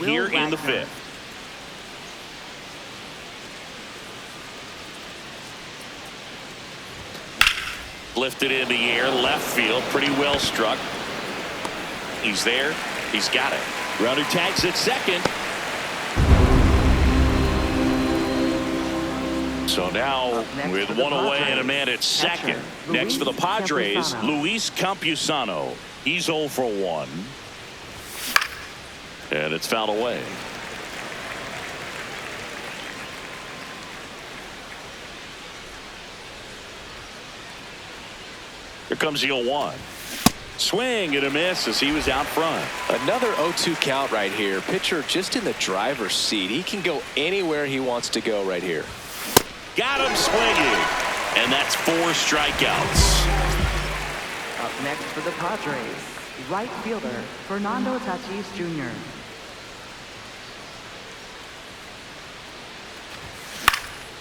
here in the fifth. Lifted in the air, left field, pretty well struck. He's there. He's got it. Runner tags at second. So now with one away and a man at second. Next for the Padres, Luis Campusano. He's 0 for 1. And it's fouled away. Here comes the 0-1. Swing and a miss as he was out front. Another 0-2 count right here. Pitcher just in the driver's seat. He can go anywhere he wants to go right here. Got him swinging. And that's 4 strikeouts. Up next for the Padres, right fielder Fernando Tatis Jr.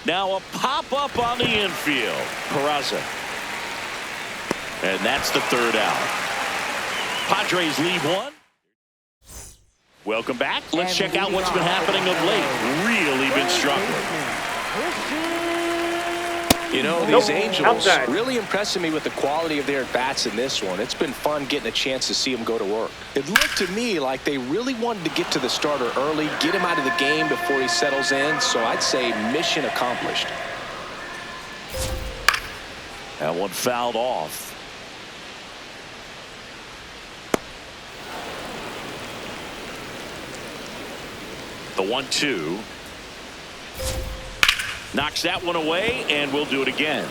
Now a pop-up on the infield. Peraza. And that's the 3rd out. Padres lead 1. Welcome back. Let's check out what's been happening of late. Really been struggling. You know, these Angels really impressing me with the quality of their at-bats in this one. It's been fun getting a chance to see them go to work. It looked to me like they really wanted to get to the starter early, get him out of the game before he settles in. So I'd say mission accomplished. That one fouled off. The 1-2. Knocks that one away, and we'll do it again.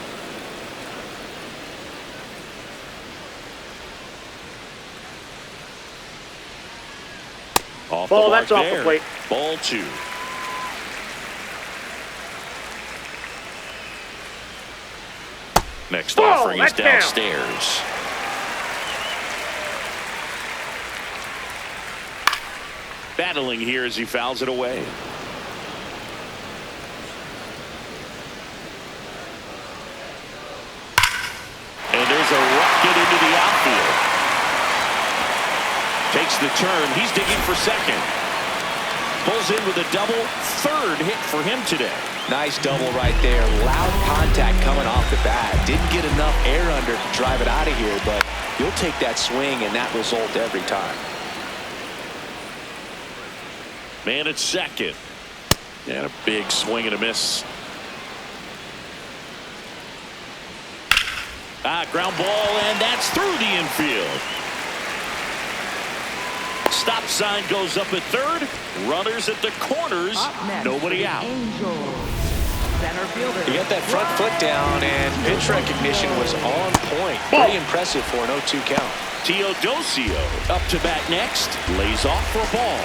Off Ball, the mark that's off there. the plate. Ball 2. Next offering is downstairs. Battling here as he fouls it away. And there's a rocket into the outfield. Takes the turn. He's digging for second. Pulls in with a double. 3rd hit for him today. Nice double right there. Loud contact coming off the bat. Didn't get enough air under to drive it out of here, but you'll take that swing and that result every time. Man at second. And a big swing and a miss. Ground ball, and that's through the infield. Stop sign goes up at 3rd. Runners at the corners. Nobody out. Center fielder. He got that front foot down, and pitch recognition was on point. Pretty impressive for an 0-2 count. Teodosio up to bat next. Lays off for a ball.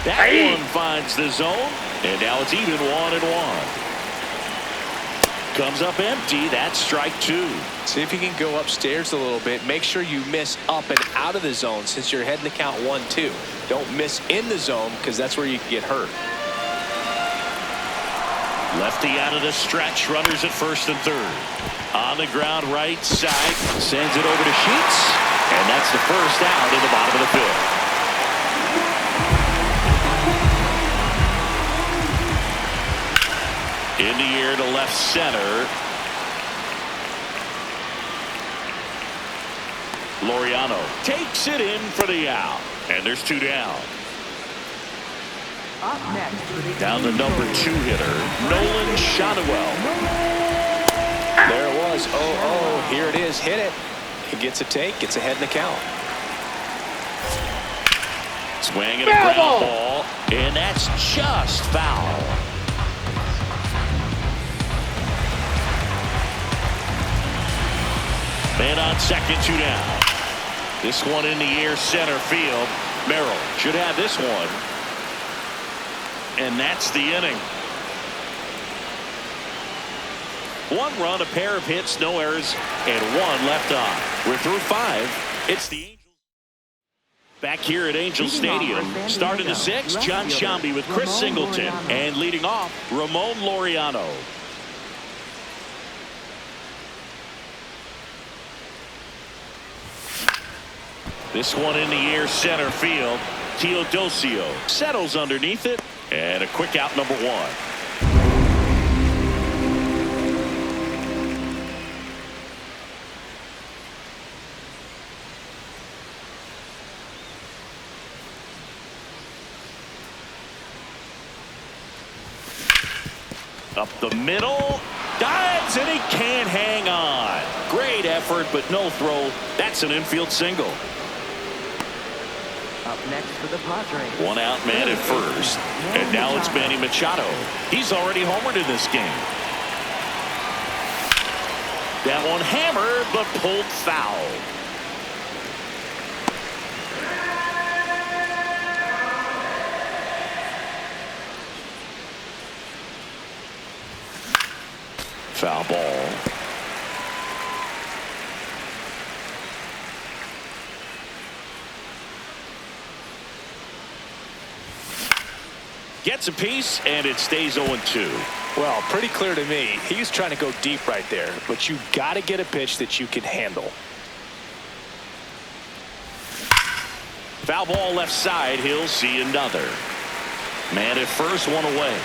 That one finds the zone, and now it's even 1-1. Comes up empty. That's strike 2. See if you can go upstairs a little bit. Make sure you miss up and out of the zone since you're heading to count 1-2. Don't miss in the zone because that's where you can get hurt. Lefty out of the stretch. Runners at 1st and 3rd. On the ground right side. Sends it over to Sheets. And that's the 1st out in the bottom of the 5th. In the air to left center. Laureano takes it in for the out. And there's 2 down. Up next, Down the number 2 hitter, Nolan Shotwell. There it was. 0-0. Here it is. Hit it. He gets a take. Gets ahead in the count. Swing and a ground ball. And that's just foul. Man on second, 2 down. This one in the air, center field. Merrill should have this one. And that's the inning. 1 run, a pair of hits, no errors, and 1 left on. We're through 5. It's the Angels. Back here at Angel Stadium, starting the 6th, John Shambi with Chris Singleton. And leading off, Ramon Laureano. This one in the air, center field. Teodosio settles underneath it, and a quick out, number one. Up the middle, dives, and he can't hang on. Great effort, but no throw. That's an infield single. Up next for the Padres. One out man at first, and now it's Manny Machado. He's already homered in this game. That one hammered, but pulled foul. Foul ball. Gets a piece, and it stays 0-2. Well, pretty clear to me. He's trying to go deep right there, but you got to get a pitch that you can handle. Foul ball left side. He'll see another. Man at first, one away.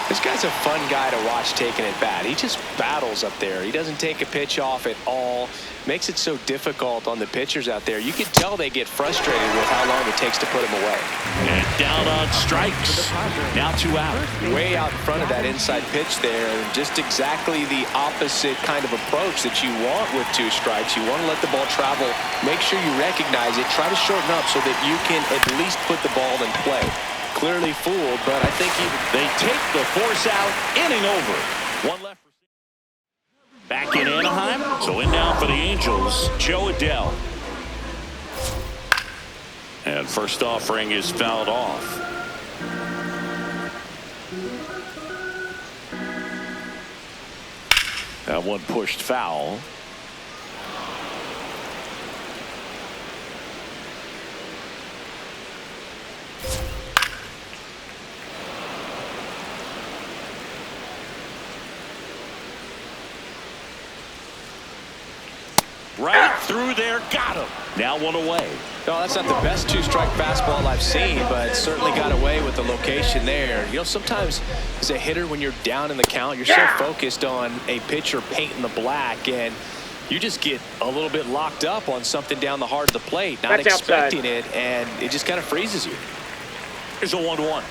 This guy's a fun guy to watch taking at bat. He just battles up there. He doesn't take a pitch off at all. Makes it so difficult on the pitchers out there. You can tell they get frustrated with how long it takes to put him away. And down on strikes. Now 2 out. Way out in front of that inside pitch there. Just exactly the opposite kind of approach that you want with 2 strikes. You want to let the ball travel. Make sure you recognize it. Try to shorten up so that you can at least put the ball in play. Clearly fooled, but I think they take the force out. Inning over. One left. Back in Anaheim, so in now for the Angels, Joe Adell. And first offering is fouled off. That one pushed foul. Right through there, got him. Now 1 away. No, that's not the best 2-strike fastball I've seen, but certainly got away with the location there. You know, sometimes as a hitter, when you're down in the count, you're so focused on a pitcher painting the black, and you just get a little bit locked up on something down the hard of the plate, not expecting it, and it just kind of freezes you. Here's a 1-1.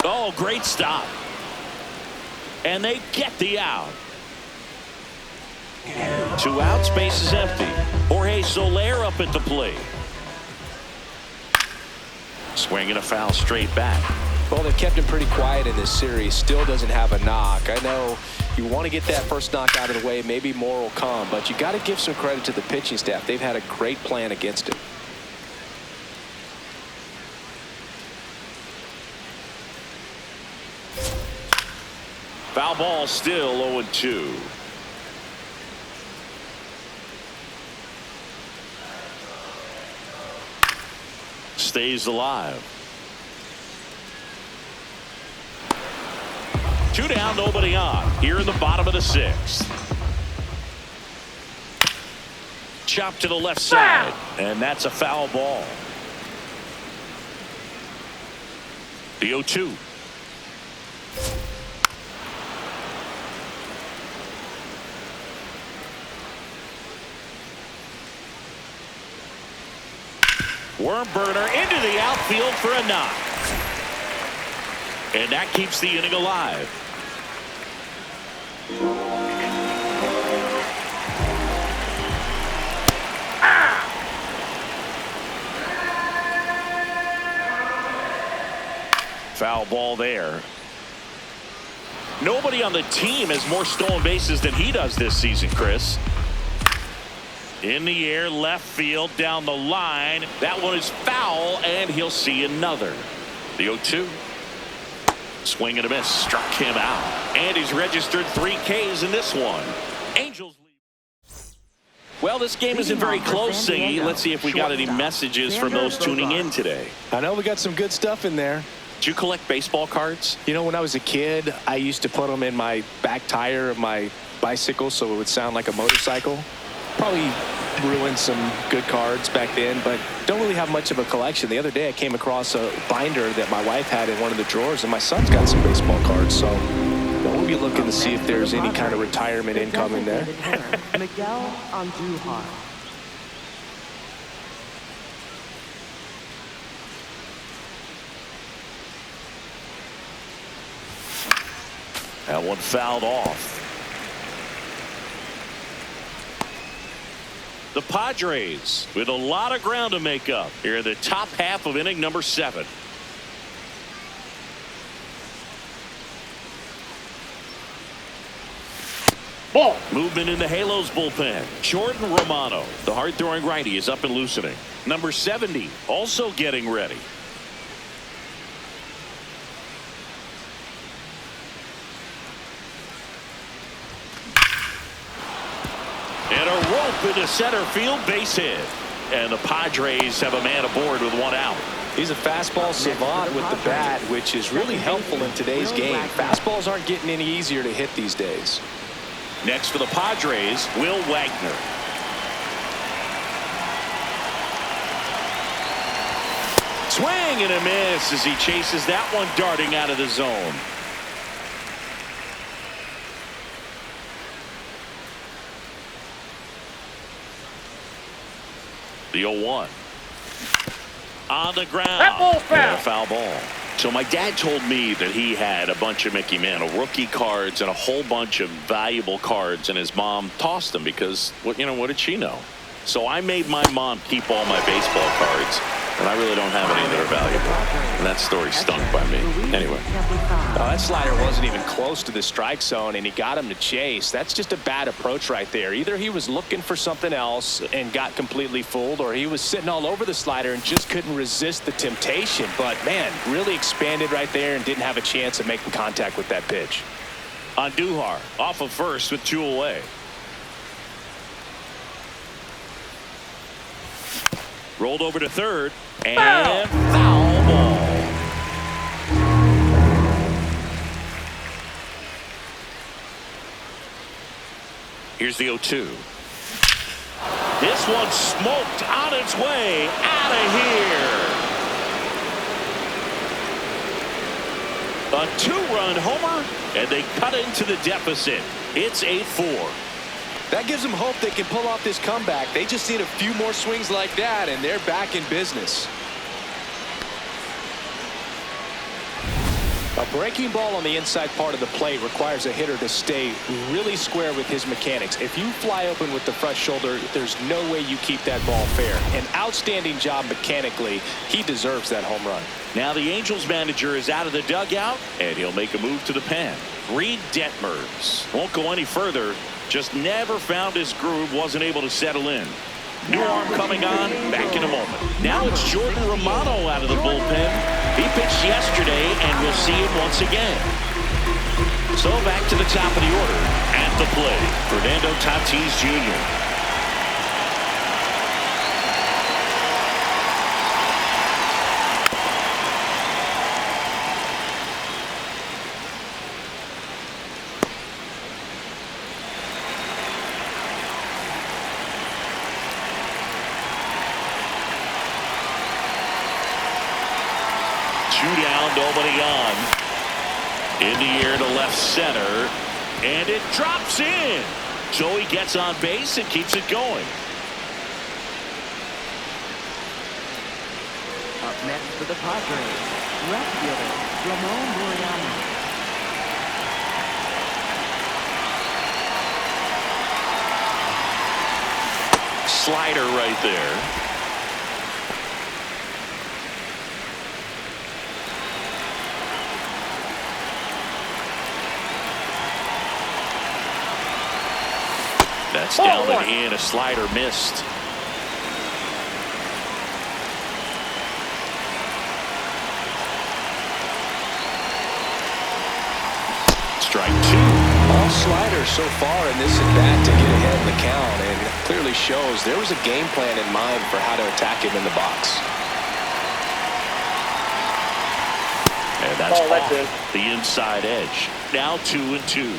Oh, great stop. And they get the out. 2 outs, base is empty. Jorge Soler up at the plate. Swinging a foul straight back. Well, they've kept him pretty quiet in this series. Still doesn't have a knock. I know you want to get that first knock out of the way. Maybe more will come, but you got to give some credit to the pitching staff. They've had a great plan against him. Foul ball still 0-2. Stays alive. 2 down, nobody on. Here in the bottom of the 6th. Chop to the left side, and that's a foul ball. The 0-2. Worm burner into the outfield for a knock. And that keeps the inning alive. Foul ball there. Nobody on the team has more stolen bases than he does this season, Chris. In the air, left field, down the line. That one is foul, and he'll see another. The 0-2. Swing and a miss. Struck him out. And he's registered 3 Ks in this one. Angels lead. Well, this game isn't very close, Singy. Let's see if we got any messages from those tuning in today. I know we got some good stuff in there. Do you collect baseball cards? You know, when I was a kid, I used to put them in my back tire of my bicycle so it would sound like a motorcycle. Probably ruined some good cards back then, but don't really have much of a collection. The other day I came across a binder that my wife had in one of the drawers, and my son's got some baseball cards, so we'll be looking to see if there's any kind of retirement income in there. Miguel Andujar. That one fouled off. The Padres with a lot of ground to make up here in the top half of inning number 7. Ball. Movement in the Halos bullpen. Jordan Romano, the hard-throwing righty, is up and loosening. Number 70 also getting ready. And a rope into center field, base hit. And the Padres have a man aboard with 1 out. He's a fastball savant with the bat, which is really helpful in today's game. Fastballs aren't getting any easier to hit these days. Next for the Padres, Will Wagner. Swing and a miss as he chases that one darting out of the zone. The 0-1. On the ground. That ball's foul. And a foul ball. So my dad told me that he had a bunch of Mickey Mantle rookie cards and a whole bunch of valuable cards, and his mom tossed them because, what did she know? So I made my mom keep all my baseball cards, and I really don't have any that are valuable. And that story stunk by me. Anyway. That slider wasn't even close to the strike zone, and he got him to chase. That's just a bad approach right there. Either he was looking for something else and got completely fooled, or he was sitting all over the slider and just couldn't resist the temptation. But, man, really expanded right there and didn't have a chance of making contact with that pitch. Andujar off of first with 2 away. Rolled over to third, and foul ball. Here's the 0-2. This one smoked on its way out of here. A 2-run homer, and they cut into the deficit. It's 8-4. That gives them hope they can pull off this comeback. They just need a few more swings like that, and they're back in business. A breaking ball on the inside part of the plate requires a hitter to stay really square with his mechanics. If you fly open with the front shoulder, there's no way you keep that ball fair. An outstanding job mechanically. He deserves that home run. Now the Angels manager is out of the dugout, and he'll make a move to the pen. Reed Detmers won't go any further. Just never found his groove, wasn't able to settle in. New arm coming on, back in a moment. Now it's Jordan Romano out of the bullpen. He pitched yesterday, and we'll see him once again. So back to the top of the order. At the plate, Fernando Tatis Jr. Down, nobody on. In the air to left center, and it drops in. So he gets on base and keeps it going. Up next for the Padres, left fielder Ramon Laureano. Slider right there. That's down and in. A slider missed. Strike 2. All sliders so far in this at-bat to get ahead in the count, and it clearly shows there was a game plan in mind for how to attack him in the box. And that's off the inside edge. Now 2-2.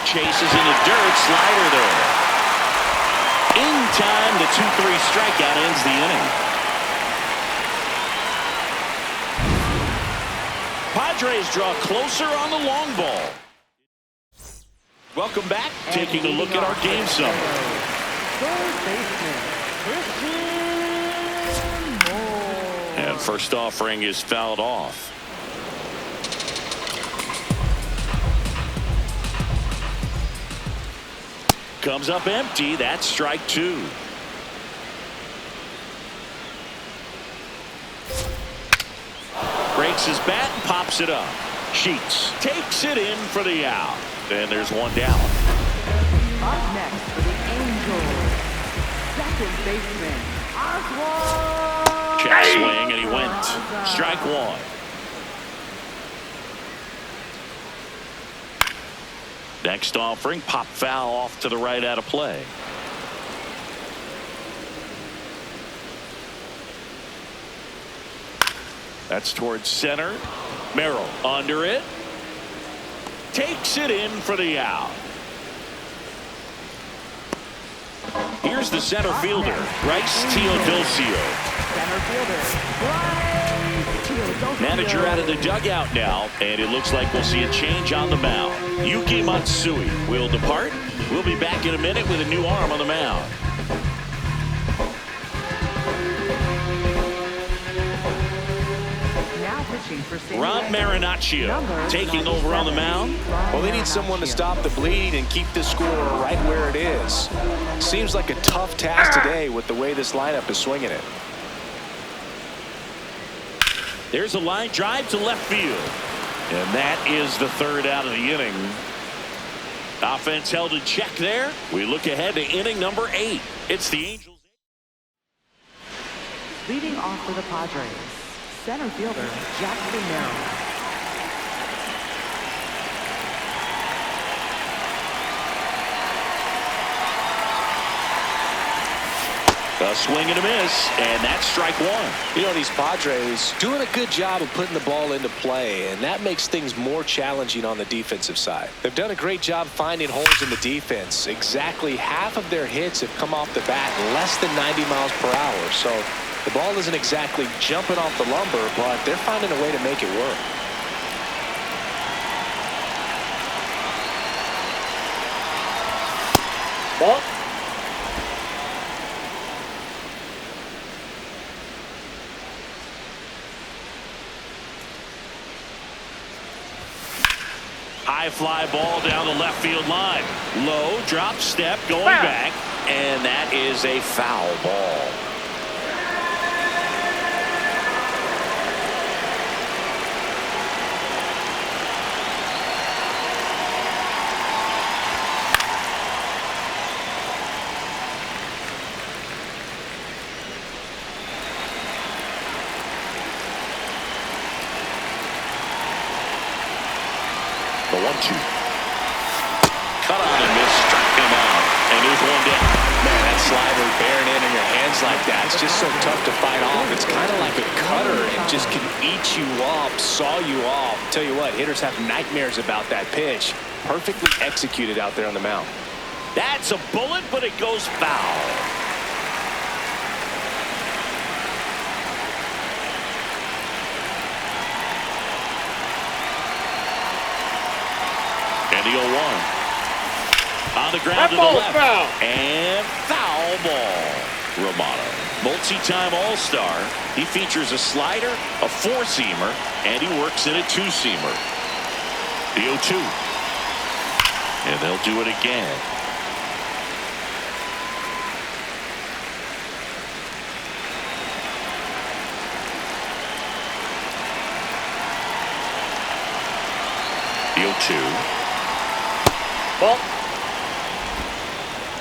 Chases in the dirt, slider there. In time, the 2-3 strikeout ends the inning. Padres draw closer on the long ball. Welcome back. Taking a look at our game summary. And first offering is fouled off. Comes up empty. That's strike 2. Breaks his bat and pops it up. Sheets takes it in for the out. And there's one down. Up next for the Angels, second baseman, Oswald. Check swing, and he went. Strike 1. Next offering, pop foul off to the right out of play. That's towards center. Merrill under it. Takes it in for the out. Here's the center fielder, Bryce Teodosio. Center fielder, Bryce Teodosio. Manager out of the dugout now, and it looks like we'll see a change on the mound. Yuki Matsui will depart. We'll be back in a minute with a new arm on the mound. Ron Marinaccio taking over on the mound. Well, they need someone to stop the bleed and keep the score right where it is. Seems like a tough task today with the way this lineup is swinging it. There's a line drive to left field. And that is the third out of the inning. Offense held in check there. We look ahead to inning number 8. It's the Angels. Leading off for the Padres, center fielder Jackson Merrill. A swing and a miss, and that's strike 1. You know, these Padres doing a good job of putting the ball into play, and that makes things more challenging on the defensive side. They've done a great job finding holes in the defense. Exactly half of their hits have come off the bat less than 90 miles per hour. So the ball isn't exactly jumping off the lumber, but they're finding a way to make it work. Ball. High fly ball down the left field line. Low drop step going back, and that is a foul ball. The 1-2. Cut on and miss, struck him out, and there's one down. Man, that slider bearing in your hands like that, it's just so tough to fight off. It's kind of like a cutter. It just can eat you up, saw you off. Tell you what, hitters have nightmares about that pitch. Perfectly executed out there on the mound. That's a bullet, but it goes foul. And the 0-1. On the ground to the left. Foul. And foul ball. Romano, multi-time All-Star. He features a slider, a four-seamer, and he works in a two-seamer. The 0-2. And they'll do it again. The 0-2. Ball.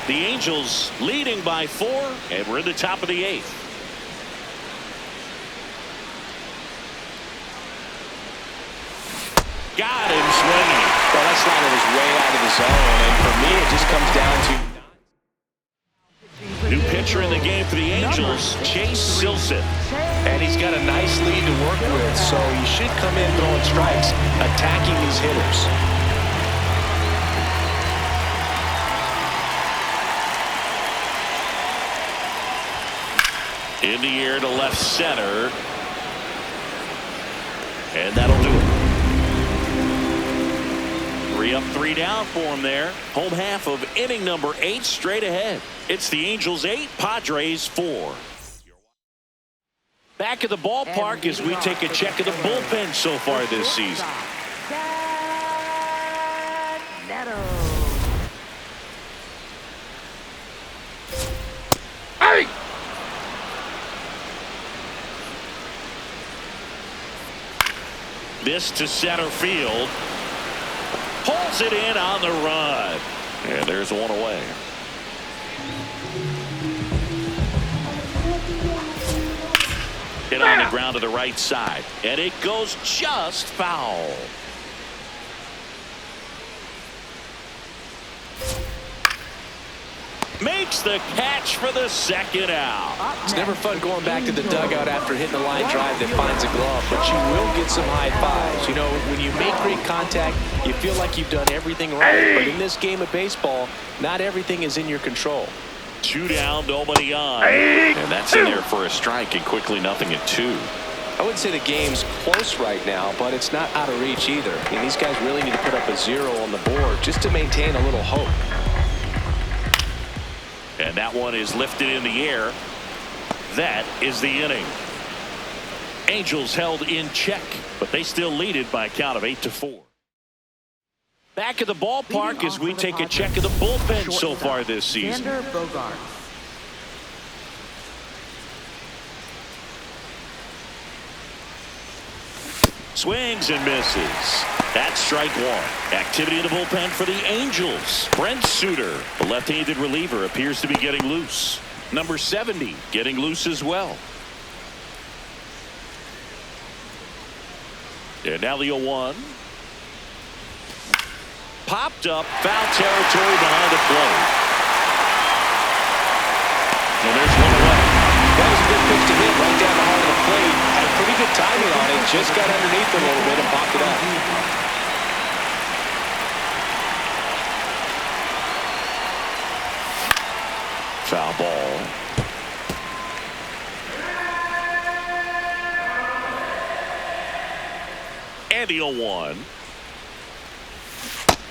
The Angels leading by 4, and we're in the top of the 8th. Got him swinging. Well, that's liner was way out of the zone, and for me, it just comes down to... New pitcher in the game for the Angels, Chase Silseth. And he's got a nice lead to work with, so he should come in throwing strikes, attacking these hitters. In the air to left center. And that'll do it. 3 up, 3 down for him there. Home half of inning number 8 straight ahead. It's the Angels 8, Padres 4. Back at the ballpark as we take a check of the bullpen so far this season. Hey! This to center field. Pulls it in on the run. And there's one away. Hit on the ground to the right side. And it goes just foul. Makes the catch for the second out. It's never fun going back to the dugout after hitting a line drive that finds a glove, but you will get some high fives. You know, when you make great contact, you feel like you've done everything right. But in this game of baseball, not everything is in your control. 2 down, nobody on. And that's in there for a strike, and quickly nothing at 2. I wouldn't say the game's close right now, but it's not out of reach either. I mean, these guys really need to put up a 0 on the board just to maintain a little hope. And that one is lifted in the air. That is the inning. Angels held in check, but they still lead it by a count of 8-4. Back at the ballpark as we take a check of the bullpen so far this season. Swings and misses. That's strike 1. Activity in the bullpen for the Angels. Brent Suter, the left-handed reliever, appears to be getting loose. Number 70 getting loose as well. And now the 0-1. Popped up, foul territory behind the plate. And there's one away. That was a good pitch to hit right down the heart of the plate. Had a pretty good timing on it. Just got underneath a little bit and popped it up. Foul ball. And the 0-1.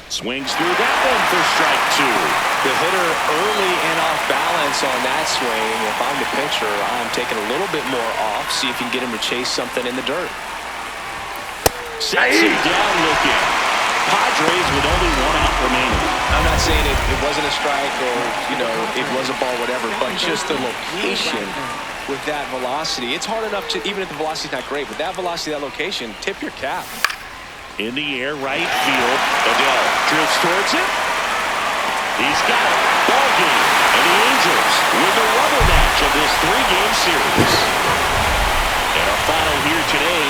Swings through that one for strike 2. The hitter early and off balance on that swing. If I'm the pitcher, I'm taking a little bit more off. See if you can get him to chase something in the dirt. Sets him down looking. Padres with only 1 out remaining. I'm not saying it wasn't a strike or, you know, it was a ball, whatever, but just the location with that velocity. It's hard enough to, even if the velocity's not great, with that velocity, that location, tip your cap. In the air, right field. Adele drifts towards it. He's got it. Ball game. And the Angels win the rubber match of this 3-game series. And our final here today,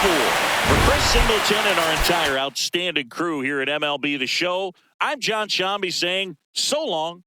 8-4. For Chris Singleton and our entire outstanding crew here at MLB The Show, I'm John Shambi saying so long.